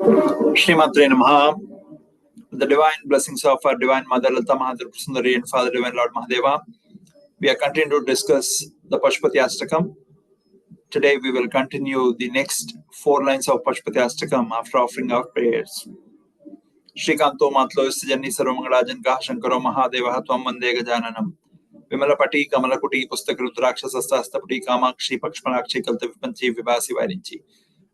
Sree Maathrey Namaha. The divine blessings of our divine mother Lata Mahadra Sundari and Father Divine Lord Mahadeva. We are continuing to discuss the Pashupati Ashtakam. Today we will continue the next 4 lines of Pashupati Ashtakam after offering our prayers. Shrikanto Matlo Istijanni Sarvamangalajan Gah Shankaro Mahadeva Tvam Vande Gajananam Vimalapati Kamalakuti Pustak Rudraksha Sastastapati Kamakshi Pakshmalakshi Kaltavipanchi Vibhasi Vairinchi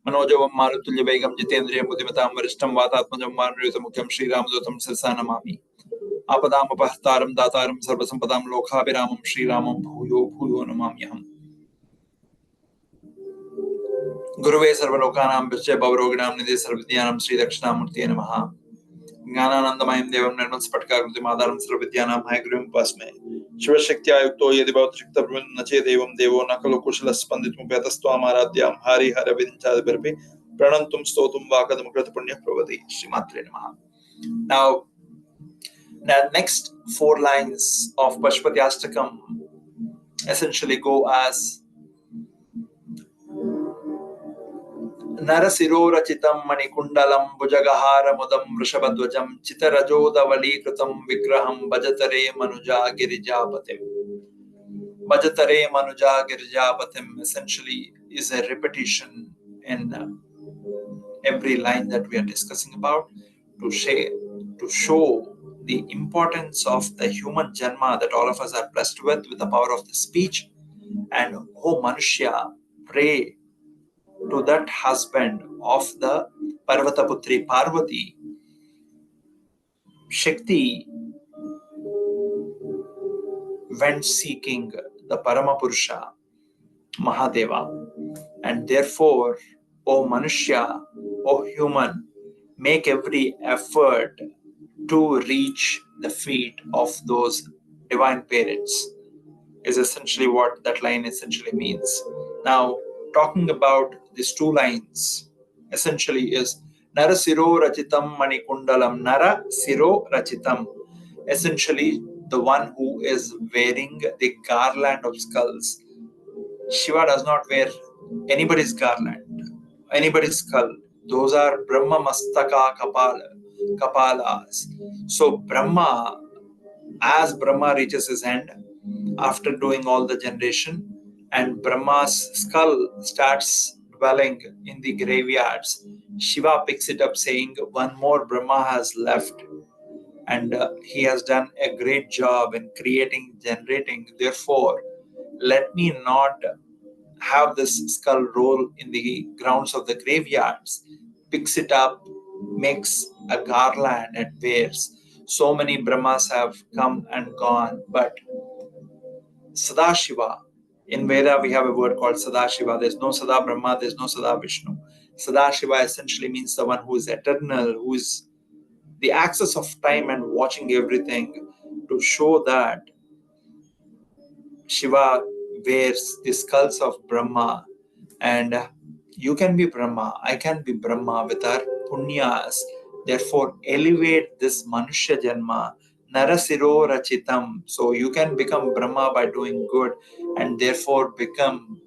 Manojam Marutulya Begam Jitendriya Buddhimatam Varishtam Vatatmajam Marnuyuta Mukyam Sri Ramadutam Sirsanamami Apadam Apahtaram Dataram Sarvasampadam Lokhabhiramam Sri Ramam Bhuyo Bhuyo Namamyaham Guruve Sarvalokanam Vijay Bhavaroginam Nidhi Sarvidyanam Sri Dakshinamurti Namaha Jnananandamayam Devam Nirmal Spatkakruti Madharam Sarvidyanam Hai Guruvim Pasme Shiva Shakti Ayukto Yadi Bhavata Shakta Brun Nache Devam Devo Nakalo Kushla Spandit Mupetastu Amaradyam Hari Hara Vidinchad Birpi Pranantum Stotum Vakadamukrata Punya Pravati Sree Maathrey Namaha. Now, the next 4 lines of Pashupati Ashtakam essentially go as Narasirorachitam Manikundalam Bujagahara Mudam Vrishabadvajam Chitarajoda Kritam Vigraham Bajatare Manuja Girijapatim. Bajatare Manuja Girijapatim essentially is a repetition in every line that we are discussing about to show the importance of the human janma that all of us are blessed with the power of the speech. And oh Manushya, pray to that husband of the Parvata Putri Parvati. Shakti went seeking the Paramapurusha Mahadeva, and therefore, O Manushya, O human, make every effort to reach the feet of those divine parents, is essentially what that line essentially means. Now, talking about these 2 lines, essentially is Nara Siro Rachitam Manikundalam. Nara Siro Rachitam, essentially the one who is wearing the garland of skulls. Shiva does not wear anybody's garland, anybody's skull. Those are Brahma Mastaka Kapalas. So Brahma, as Brahma reaches his end after doing all the generation, and Brahma's skull starts dwelling in the graveyards, Shiva picks it up saying, one more Brahma has left, and he has done a great job in creating, generating. Therefore, let me not have this skull roll in the grounds of the graveyards. Picks it up, makes a garland and wears. So many Brahmas have come and gone, but Sadashiva, in Veda we have a word called Sadashiva. There's no Sada Brahma, there's no Sada Vishnu. Sadashiva essentially means the one who is eternal, who is the axis of time and watching everything, to show that Shiva wears the skulls of Brahma, and you can be Brahma, I can be Brahma with our punyas. Therefore, elevate this Manushya Janma, Narasiro Rachitam. So you can become Brahma by doing good, and therefore become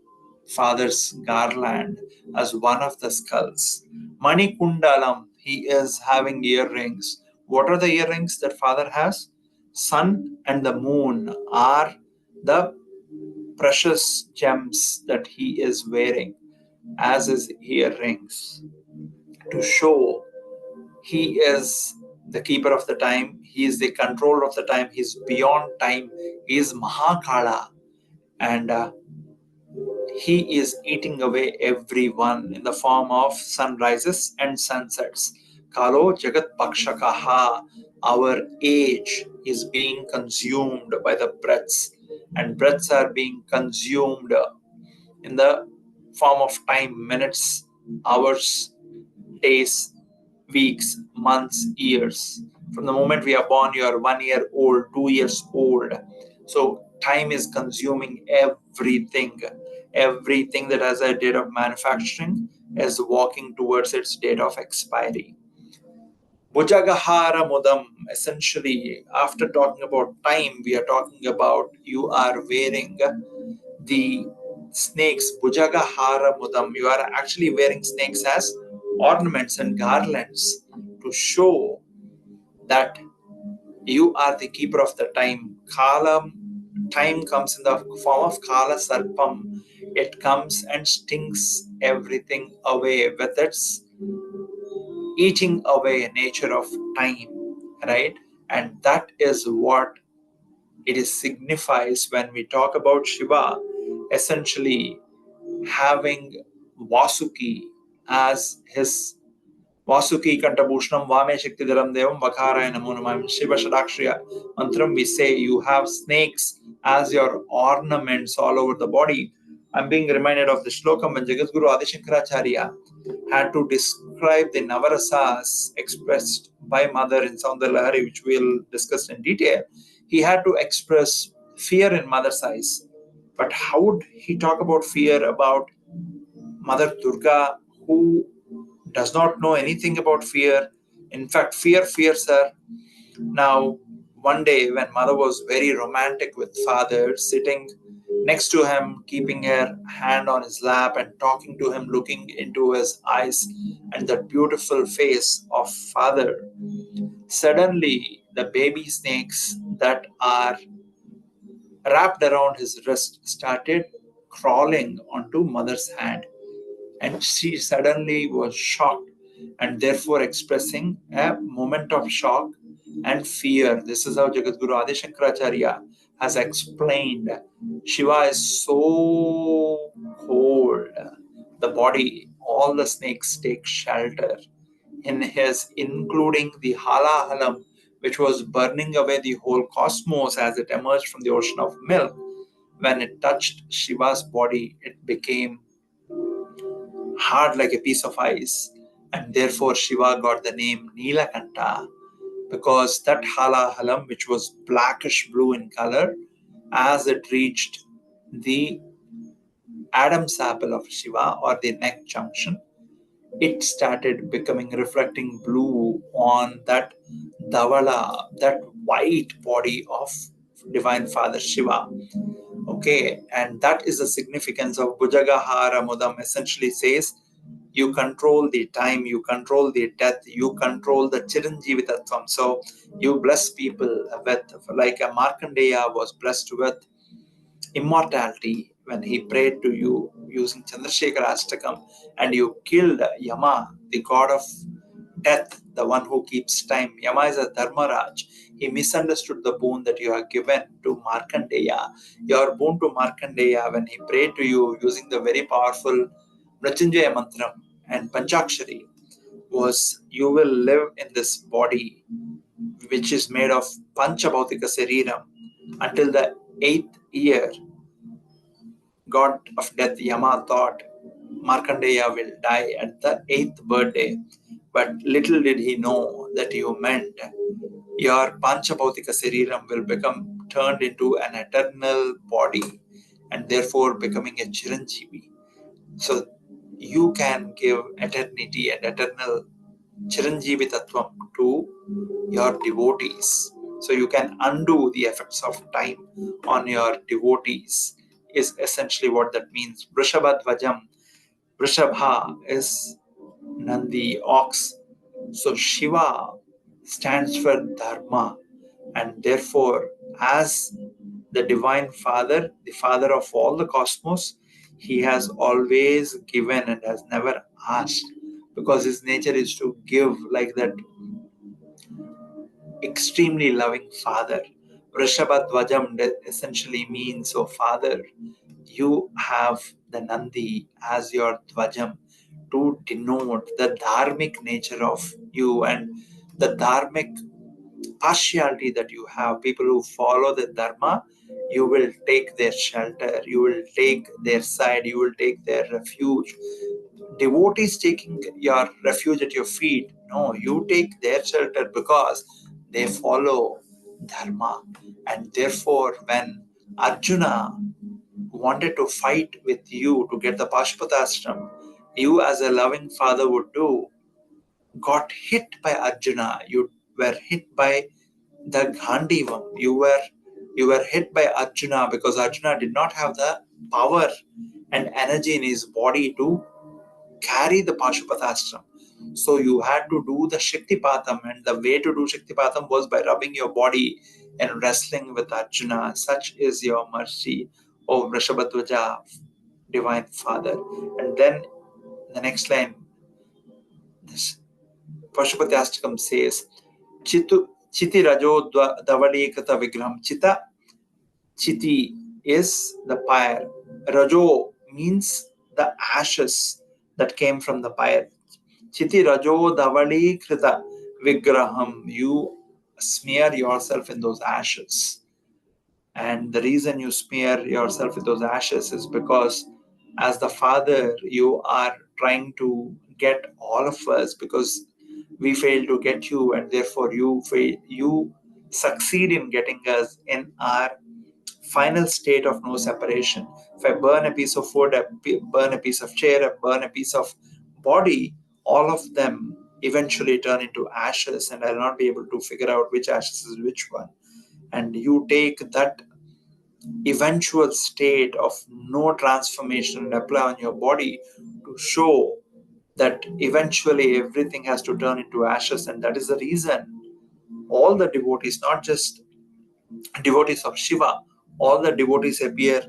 Father's garland as one of the skulls. Mani Kundalam, he is having earrings. What are the earrings that Father has? Sun and the moon are the precious gems that he is wearing as his earrings, to show he is the keeper of the time, he is the controller of the time, he is beyond time, he is Mahakala, and he is eating away everyone in the form of sunrises and sunsets. Kalo Jagat Pakshakaha, our age is being consumed by the breaths, and breaths are being consumed in the form of time, minutes, hours, days, weeks, months, years. From the moment we are born, you are 1 year old, 2 years old. So time is consuming everything. Everything that has a date of manufacturing is walking towards its date of expiry. Bhujagahara Mudam, essentially, after talking about time, we are talking about you are wearing the snakes. Bhujagahara Mudam, you are actually wearing snakes as ornaments and garlands to show that you are the keeper of the time. Time comes in the form of Kala Sarpam. It comes and stings everything away with its eating away nature of time, right? And that is what it is signifies when we talk about Shiva, essentially having Vasuki as his Vasuki Kantabhushnam Vame Shaktidaram Devam Vakaraya Namo Namah Shiva Shadakshriya Mantram. We say you have snakes as your ornaments all over the body. I'm being reminded of the shlokam when Jagadguru Adi Shankaracharya had to describe the Navarasas expressed by Mother in Saundarya, which we'll discuss in detail. He had to express fear in Mother's eyes. But how would he talk about fear about Mother Durga, who does not know anything about fear? In fact, fear fears her. Now, one day when Mother was very romantic with Father, sitting next to him, keeping her hand on his lap and talking to him, looking into his eyes and that beautiful face of Father, suddenly the baby snakes that are wrapped around his wrist started crawling onto Mother's hand, and she suddenly was shocked and therefore expressing a moment of shock and fear. This is how Jagadguru Adi Shankaracharya has explained. Shiva is so cold, the body, all the snakes take shelter in his, including the halahalam, which was burning away the whole cosmos as it emerged from the ocean of milk. When it touched Shiva's body, it became hard like a piece of ice, and therefore Shiva got the name Neelakanta, because that halahalam, which was blackish blue in color, as it reached the Adam's apple of Shiva or the neck junction, it started becoming reflecting blue on that Davala, that white body of Divine Father Shiva. Okay, and that is the significance of Bhujagahara Mudam. Essentially says you control the time, you control the death, you control the Chiranjeevitattvam. So you bless people with, like a Markandeya was blessed with immortality when he prayed to you using Chandrasekhara Ashtakam, and you killed Yama, the god of death, the one who keeps time. Yama is a Dharmaraj. He misunderstood the boon that you have given to Markandeya. Your boon to Markandeya, when he prayed to you using the very powerful Mrityunjaya Mantram and Panchakshari, was you will live in this body which is made of Panchabhautika Sariram until the 8th year. God of death, Yama, thought Markandeya will die at the 8th birthday. But little did he know that you meant your Panchabhautika Sariram will become turned into an eternal body and therefore becoming a Chiranjeevi. So you can give eternity and eternal Chiranjeevi Tattvam to your devotees. So you can undo the effects of time on your devotees, is essentially what that means. Vrishabha Dvajam. Vrishabha is Nandi, ox. So Shiva stands for Dharma, and therefore, as the Divine Father, the Father of all the cosmos, he has always given and has never asked, because his nature is to give, like that extremely loving Father. Vrishabha Dvajam essentially means, oh Father, you have the Nandi as your Dvajam to denote the dharmic nature of you and the dharmic partiality that you have. People who follow the Dharma, you will take their shelter, you will take their side, you will take their refuge. Devotees taking your refuge at your feet, no, you take their shelter because they follow Dharma. And therefore, when Arjuna wanted to fight with you to get the Pashupati Ashram, you as a loving father would do, got hit by Arjuna. You were hit by the Ghandivam. You were hit by Arjuna because Arjuna did not have the power and energy in his body to carry the Pashupathastram. So you had to do the Shaktipatam, and the way to do Shaktipatam was by rubbing your body and wrestling with Arjuna. Such is your mercy, O Vrishabhadwaja, Divine Father. And then the next line, this Pashupati Ashtakam says, Chiti Rajo Davalikata Vigram. Chiti is the pyre. Rajo means the ashes that came from the pyre. Chiti Rajo Davali Krita Vigraham. You smear yourself in those ashes. And the reason you smear yourself with those ashes is because, as the Father, you are trying to get all of us, because we fail to get you, and therefore you succeed in getting us in our final state of no separation. If I burn a piece of wood, I burn a piece of chair, I burn a piece of body, all of them eventually turn into ashes, and I'll not be able to figure out which ashes is which one. And you take that eventual state of no transformation and apply on your body to show that eventually everything has to turn into ashes. And that is the reason all the devotees, not just devotees of Shiva, all the devotees appear,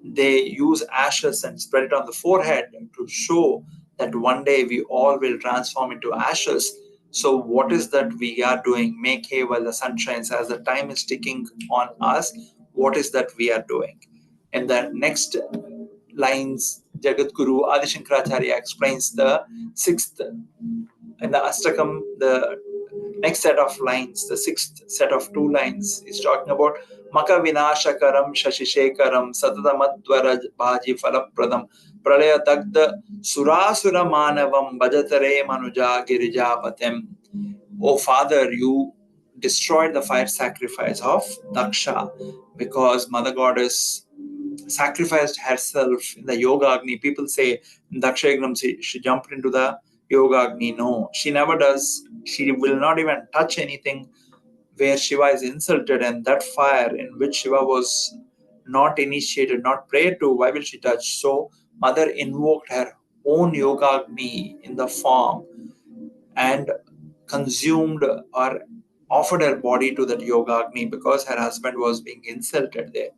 they use ashes and spread it on the forehead to show that one day we all will transform into ashes. So what is that we are doing? Make hay while the sun shines. As the time is ticking on us, what is that we are doing? In the next lines, Jagadguru Adi Shankaracharya explains the sixth, in the Ashtakam, the next set of lines, the sixth set of two lines, is talking about Maka Vinashakaram Shashishekaram Satatamadwara Bhaji Falapradam Pralaya Dagda Surasura Manavam Bhajatare Manuja Girijapatem. Oh Father, you destroyed the fire sacrifice of Daksha, because Mother Goddess sacrificed herself in the Yoga Agni. People say Dakshayagnam, she jumped into the Yoga Agni. No, she never does. She will not even touch anything where Shiva is insulted, and that fire in which Shiva was not initiated, not prayed to, why will she touch? So Mother invoked her own Yoga Agni in the form and consumed or offered her body to that Yoga Agni, because her husband was being insulted there.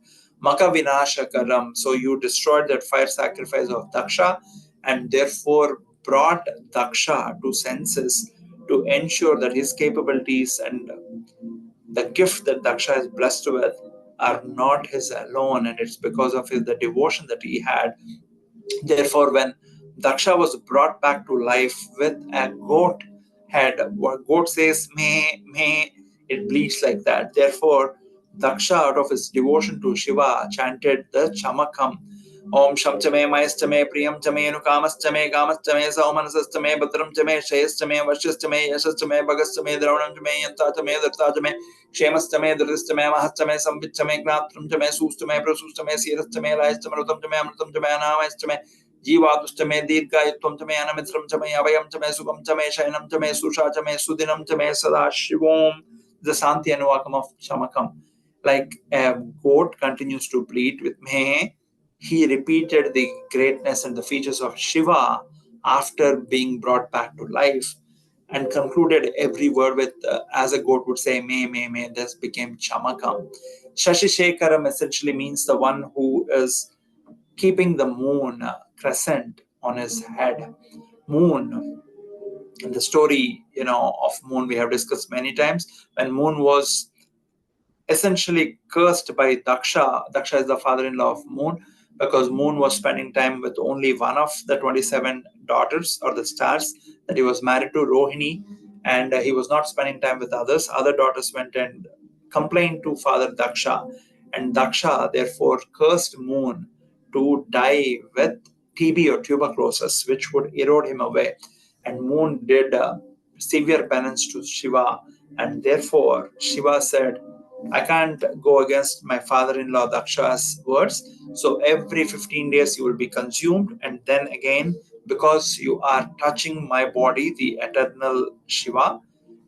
Maka Vinashakaram. So you destroyed that fire sacrifice of Daksha, and therefore brought Daksha to senses to ensure that his capabilities and the gift that Daksha is blessed with are not his alone, and it's because of the devotion that he had. Therefore, when Daksha was brought back to life with a goat head, what goat says, may, it bleeds like that. Therefore, Daksha, out of his devotion to Shiva, chanted the Chamakam. Om Shamchame Maistame Priyam Chame Nukamastame Gamastame Saumanasastame Badram Chame Shayastame Vashistame Yashastame Bagastame Draunam Chame Yantatame Dartatame Kshemastame Dridistame Mahastame Samvitchame Gnatram Chame Sustame Prasustame Sirastame Laistame Rutam Chame Amrutam Chame Anamastame Jivatustame Dirgayatvam Chame Anamitram Chame Avayam Chame Sugam Chame Shainam Chame Susha Chame Sudinam Chame Sada Shivom. The Santi Anuvakam of Chamakam. Like a goat continues to bleat with Mehe, he repeated the greatness and the features of Shiva after being brought back to life, and concluded every word with, as a goat would say, may. This became Chamakam. Shashishekaram essentially means the one who is keeping the moon crescent on his head. Moon, in the story, of moon, we have discussed many times. When moon was essentially cursed by Daksha. Daksha is the father-in-law of Moon, because Moon was spending time with only one of the 27 daughters or the stars that he was married to, Rohini, and he was not spending time with others. Other daughters went and complained to Father Daksha, and Daksha therefore cursed Moon to die with TB or tuberculosis, which would erode him away. And Moon did severe penance to Shiva, and therefore Shiva said, I can't go against my father-in-law Daksha's words. So every 15 days you will be consumed, and then again, because you are touching my body, the eternal Shiva,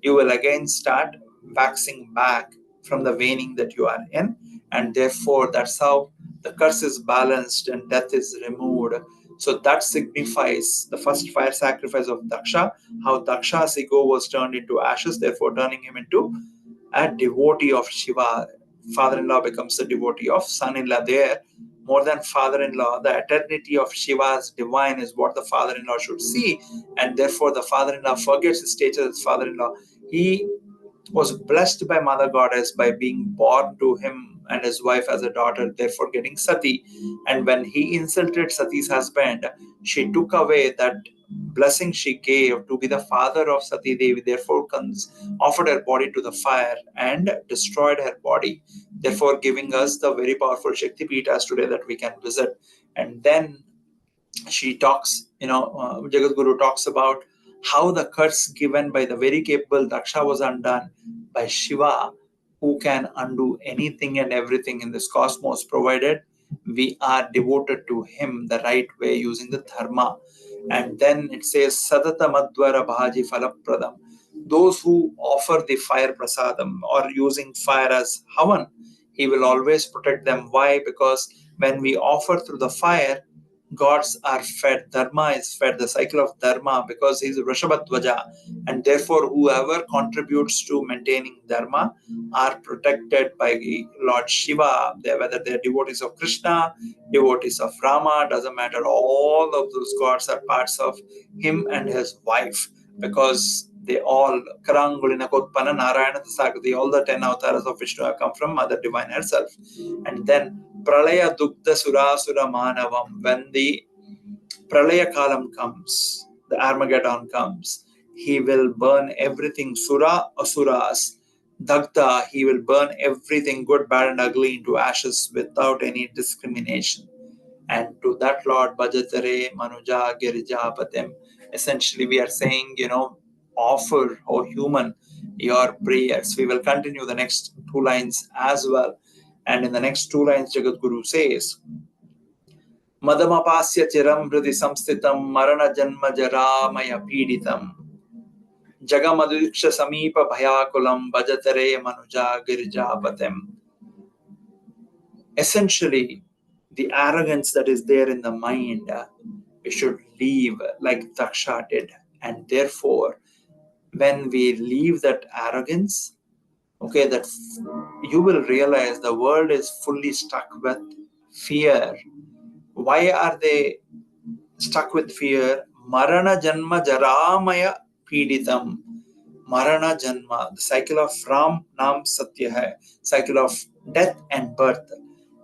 you will again start waxing back from the waning that you are in, and therefore that's how the curse is balanced and death is removed. So that signifies the first fire sacrifice of Daksha, how Daksha's ego was turned into ashes, therefore turning him into a devotee of Shiva. Father-in-law becomes a devotee of son-in-law. There, more than father-in-law, the eternity of Shiva's divine is what the father-in-law should see, and therefore the father-in-law forgets his status as father-in-law. He was blessed by Mother Goddess by being born to him and his wife as a daughter, therefore getting Sati. And when he insulted Sati's husband, she took away that blessing she gave to be the father of Sati Devi, therefore offered her body to the fire and destroyed her body, therefore giving us the very powerful Shakti Peethas today that we can visit. And then she talks, Jagadguru talks about how the curse given by the very capable Daksha was undone by Shiva, who can undo anything and everything in this cosmos, provided we are devoted to him the right way using the dharma. And then it says, Sadata Madhvara Bhaji Falapradam. Those who offer the fire prasadam or using fire as havan, he will always protect them. Why? Because when we offer through the fire, gods are fed, dharma is fed, the cycle of dharma, because he is Vrishabhadwaja, and therefore whoever contributes to maintaining dharma are protected by Lord Shiva, whether they are devotees of Krishna, devotees of Rama, doesn't matter, all of those gods are parts of him and his wife, because they all, Karangulina Kotpana Narayana Sagati, all the 10 avatars of Vishnu have come from Mother Divine herself. And then Pralaya Dukta Surasura Manavam, when the Pralaya Kalam comes, the Armageddon comes, he will burn everything, Sura Asuras, Dagda, he will burn everything good, bad, and ugly into ashes without any discrimination. And to that Lord, Bhajatare Manuja Girija Patem, essentially we are saying, offer, O human, your prayers. We will continue the next two lines as well. And in the next two lines, Jagadguru says, Madamapasya chiram hridi samsthitam marana janma jaramaya peditam Jagamadviksha samipa bhayakulam bhajatare manuja girjapatem. Essentially, the arrogance that is there in the mind, we should leave like Daksha did. And therefore, when we leave that arrogance, that you will realize the world is fully stuck with fear. Why are they stuck with fear? Marana Janma Jaramaya Piditam. Marana Janma, the cycle of Ram Nam Satya hai, cycle of death and birth.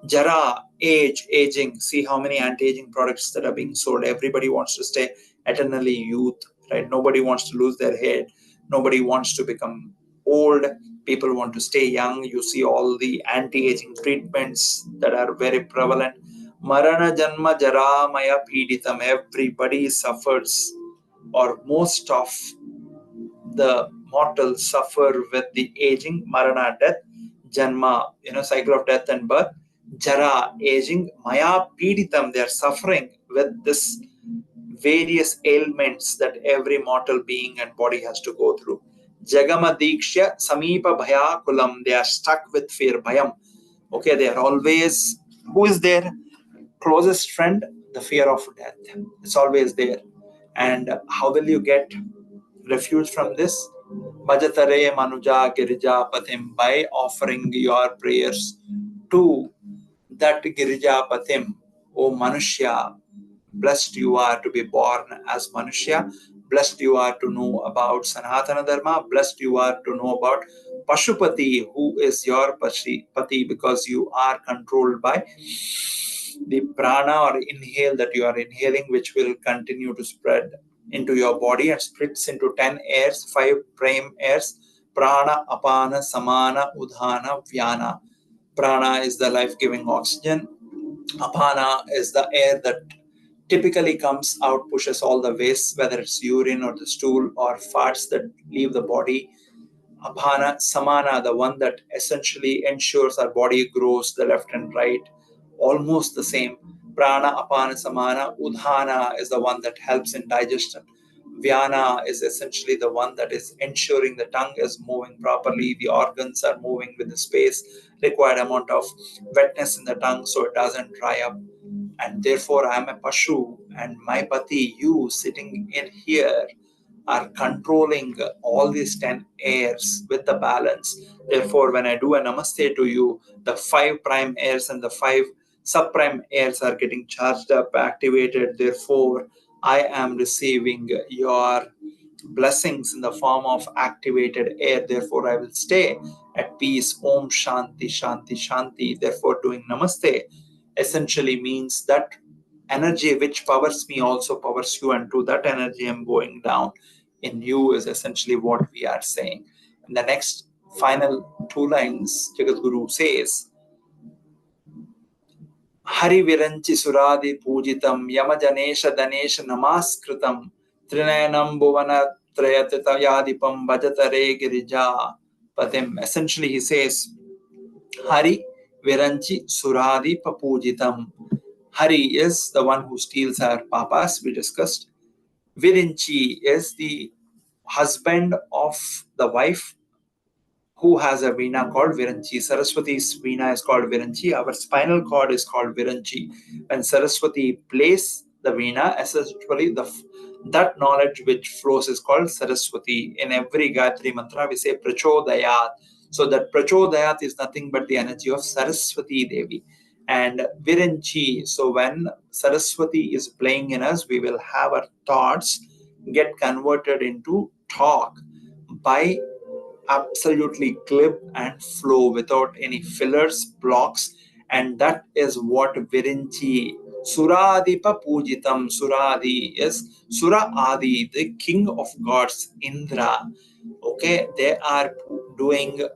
Jara, aging. See how many anti-aging products that are being sold. Everybody wants to stay eternally youth, right? Nobody wants to lose their head. Nobody wants to become old. People want to stay young. You see all the anti-aging treatments that are very prevalent. Marana Janma Jara Maya Piditam. Everybody suffers, or most of the mortals suffer with the aging, Marana, death, Janma, cycle of death and birth, Jara, aging, Maya Piditam, they are suffering with this various ailments that every mortal being and body has to go through. Jagamadiksha Samipa Bhaya Kulam, they are stuck with fear, Bhayam. They are always, who is their closest friend? The fear of death. It's always there. And how will you get refuge from this? Bhajatare Manuja Girija Patim, by offering your prayers to that Girija Patim. O Manushya, blessed you are to be born as Manushya. Blessed you are to know about Sanatana Dharma. Blessed you are to know about Pashupati, who is your Pati, because you are controlled by the prana or inhale that you are inhaling, which will continue to spread into your body and splits into 10 airs, 5 prime airs: prana, apana, samana, udhana, vyana. Prana is the life-giving oxygen. Apana is the air that typically comes out, pushes all the waste, whether it's urine or the stool or farts that leave the body. Apana, samana, the one that essentially ensures our body grows, the left and right, almost the same. Prana, apana, samana. Udhana is the one that helps in digestion. Vyana is essentially the one that is ensuring the tongue is moving properly, the organs are moving with the space, required amount of wetness in the tongue so it doesn't dry up. and therefore I am a Pashu, and my Pati, you sitting in here, are controlling all these 10 airs with the balance. Therefore, when I do a namaste to you, the 5 prime airs and the 5 subprime airs are getting charged up, activated. Therefore, I am receiving your blessings in the form of activated air. Therefore, I will stay at peace. Om Shanti, Shanti, Shanti. Therefore, doing namaste essentially means that energy which powers me also powers you, and to that energy I'm going down in you is essentially what we are saying. In the next final 2 lines, Jagadguru says, Hari Viranchi Suradi Pujitam Yamajanesha Danesha Namaskritam Trinayanam Bhuvana Trayatita Yadipam Bhajatare Girija Patim. Essentially, he says, Hari Viranchi Suradi Papujitam. Hari is the one who steals our papas, we discussed. Virinchi is the husband of the wife who has a veena called Viranchi. Saraswati's veena is called Viranchi. Our spinal cord is called Viranchi. When Saraswati plays the veena, essentially that knowledge which flows is called Saraswati. In every Gayatri mantra, we say Prachodayat. So that Prachodayat is nothing but the energy of Saraswati Devi. And Viranchi, so when Saraswati is playing in us, we will have our thoughts get converted into talk by absolutely glib and flow without any fillers, blocks, and that is what Virinchi. Suradipa Pujitam. Suradi is Sura Adi, the king of gods, Indra. Okay, they are doing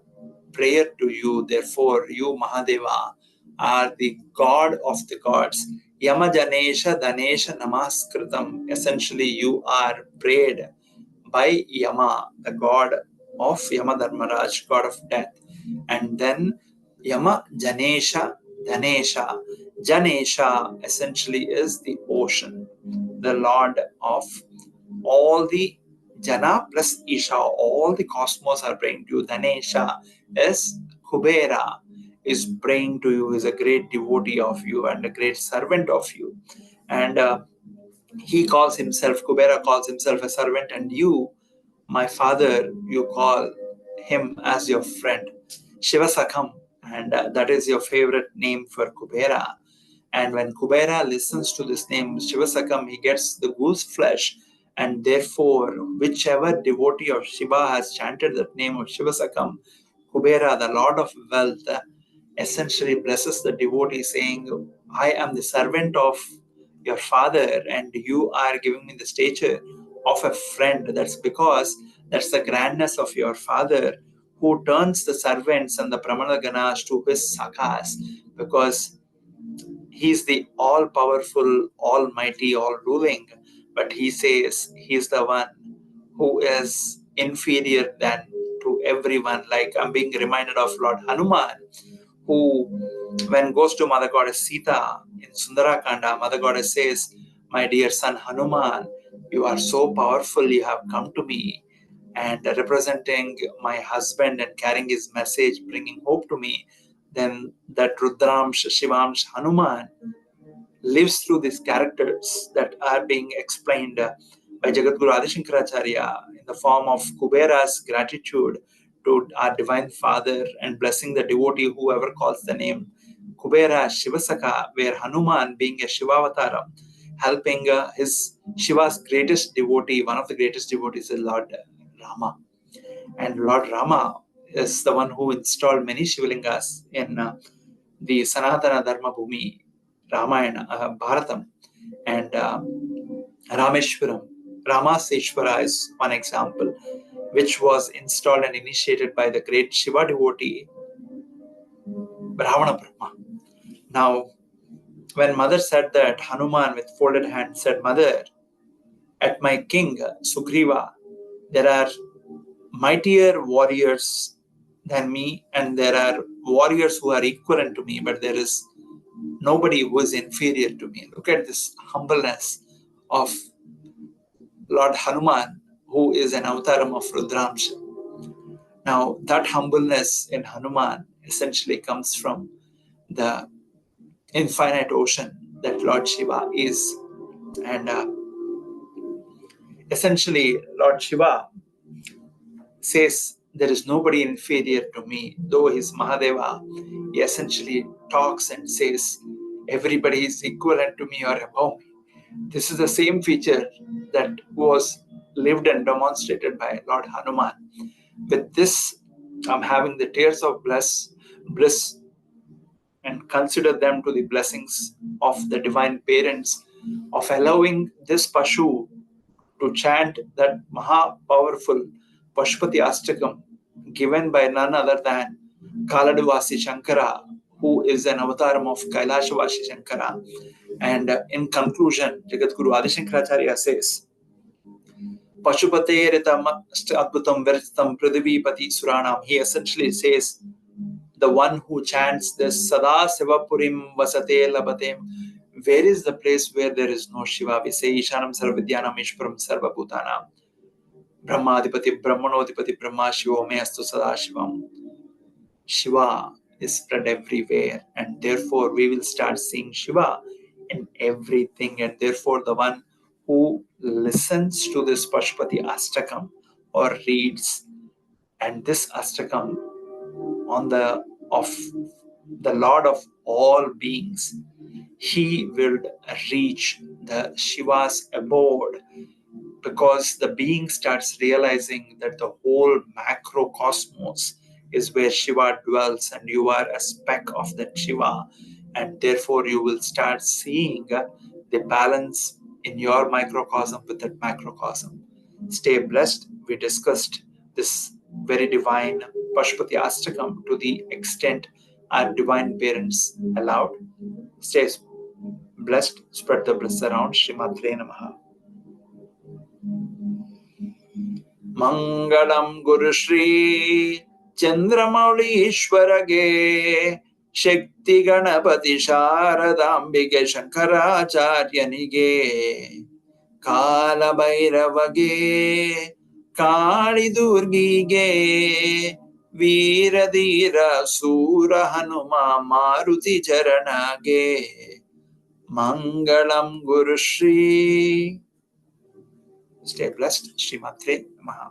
prayer to you. Therefore, you, Mahadeva, are the god of the gods. Yamajanesha Danesha Namaskritam. Essentially, you are prayed by Yama, the god of Yama Dharmaraj, god of death. And then Yama Janesha Danesha. Janesha essentially is the ocean, the lord of all the Jana plus Isha, all the cosmos are praying to you. Danesha is Kubera, is praying to you, is a great devotee of you and a great servant of you. And he calls himself, Kubera calls himself a servant, and you, my father, you call him as your friend. Shivasakam, and that is your favorite name for Kubera. And when Kubera listens to this name, Shivasakam, he gets the goose flesh. And therefore, whichever devotee of Shiva has chanted that name of Shivasakam, Kubera, the Lord of Wealth, essentially blesses the devotee, saying, I am the servant of your father, and you are giving me the stature of a friend. That's because that's the grandness of your father, who turns the servants and the Pramana Ganas to his sakas, because he's the all-powerful, almighty, all-ruling. But he says he's the one who is inferior than to everyone. Like I'm being reminded of Lord Hanuman, who, when goes to Mother Goddess Sita in Sundarakanda, Mother Goddess says, my dear son Hanuman, you are so powerful, you have come to me and representing my husband and carrying his message, bringing hope to me. Then that Rudramsh, Shivamsh, Hanuman lives through these characters that are being explained by Jagadguru Adi Shankaracharya in the form of Kubera's gratitude to our Divine Father and blessing the devotee whoever calls the name Kubera Shivasaka, where Hanuman, being a Shivavataram, helping his Shiva's greatest devotee, one of the greatest devotees is Lord Rama. And Lord Rama is the one who installed many Shivalingas in the Sanatana Dharma Bhumi, Ramayana, Bharatam, and Rameshwaram. Ramaseshwara is one example, which was installed and initiated by the great Shiva devotee, Ravana Brahma. Now, when mother said that, Hanuman with folded hands said, Mother, at my king, Sugriva, there are mightier warriors than me, and there are warriors who are equivalent to me, but there is nobody who is inferior to me. Look at this humbleness of Lord Hanuman, who is an avataram of Rudramsha. Now, that humbleness in Hanuman essentially comes from the infinite ocean that Lord Shiva is. And essentially, Lord Shiva says, there is nobody inferior to me. Though he's Mahadeva, he essentially talks and says, everybody is equivalent to me or above me. This is the same feature that was lived and demonstrated by Lord Hanuman. With this, I'm having the tears of bliss, and consider them to the blessings of the divine parents of allowing this Pashu to chant that Maha powerful Pashupati Ashtakam given by none other than Kaladuvasi Shankara, who is an avataram of Kailashvasi Shankara. And in conclusion, Jagadguru Adi Shankaracharya says, Pashupateritam Adbhutam Virjitam Pridhivipati Suranam. He essentially says, the one who chants this Sada Sivapurim Vasate Labatem. Where is the place where there is no Shiva? We say Ishanam Sarvavidyanam Ishparam Sarvabhutanam. Brahmadipati Brahmanodipati Brahma Shiva Me Astu Sada Shivam. Shiva is spread everywhere, and therefore we will start seeing Shiva in everything. And therefore the one who listens to this Pashupati Ashtakam or reads, and this Ashtakam on the of the Lord of all beings, he will reach the Shiva's abode, because the being starts realizing that the whole macrocosmos is where Shiva dwells, and you are a speck of that Shiva, and therefore you will start seeing the balance in your microcosm with that macrocosm. Stay blessed. We discussed this very divine Pashupati Ashtakam to the extent our divine parents allowed. Stay blessed. Spread the bliss around. Sree Maathrey Namaha. Mangalam Guru Sri Chandramaulishwarage Shakti Ganapati Sharadambige Shankaracharyanige Kala Bhairavage Kali Durgige Veeradhira Sura Hanuma Maruti Charanage Mangalam Guru Sri. Stay blessed. Sree Maathrey Namaha.